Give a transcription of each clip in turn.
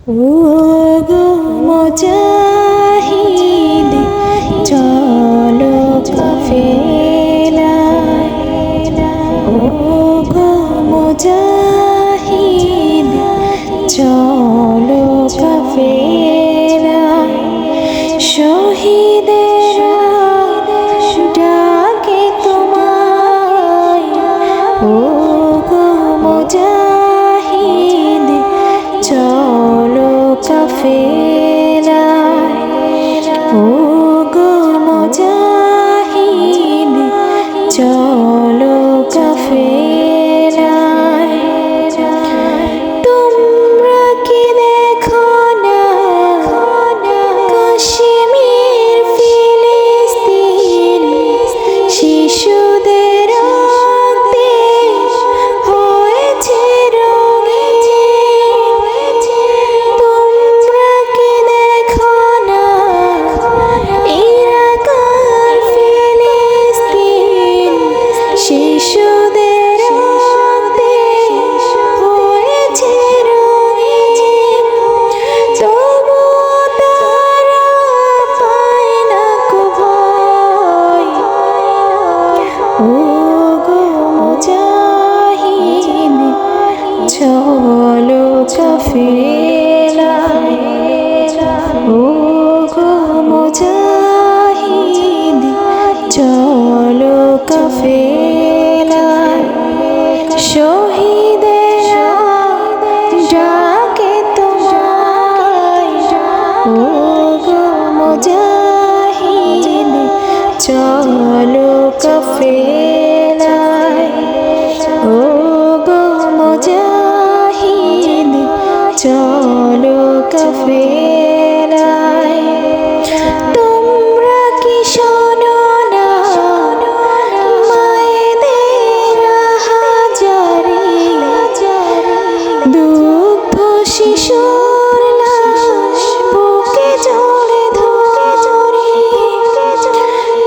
ও গো মুজাহিদ চলো কাফেলায়, ও গো মুজাহিদ চলো কাফেলায়। শহীদেরা ডাকে তোমায়, ও গো মুজাহিদ চলো কাফেলায়, ও গো মুজাহিদ চলো কাফেলায়। তোমরা কি দেখো না কাশ্মীর ফিলিস্তিন শিশুদের রক্তে হয়েছে রঙিন। তোমরা কি দেখো না ইরাক আর ফিলিস্তিন শিশুদের রক্তে হয়েছে রঙিন। তবুও তারা পায় না কো ভয়, ও গো মুজাহিদ চলো কাফেলায়, ও গো মুজাহিদ চলো কাফেলায়। শহীদেরা ডাকে তোমায়, ও গো মুজাহিদ চলো কাফেলায়, ও গো মুজাহিদ চলো কাফেলায়। তোমরা কি শোনো না মায়েদের হাজারি, দুগ্ধ শিশুর লাশ বুকে জড়ে ধরি।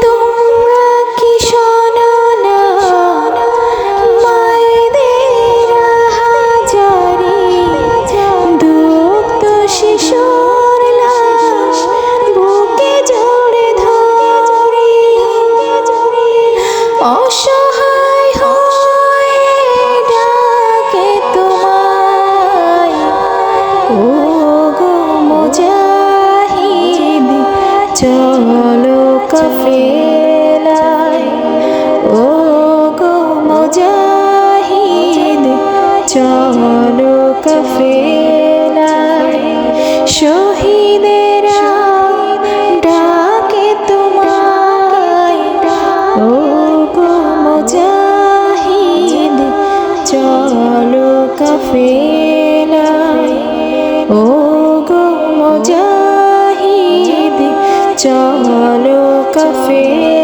তোমরা কি শোনো না মায়েদের হাজারি, দুগ্ধ শিশুর লাশ বুকে জড়ে ধরি। অসহায় হয়ে ডাকে তোমায়, ও গো মুজাহিদ চলো কাফেলায়, ও গো মুজাহিদ চলো কাফেলায়। শহীদেরা ডাকে তোমায়, ও গো মুজাহিদ চলো কাফেলায়, ও গো মুজাহিদ চলো কাফেলায়।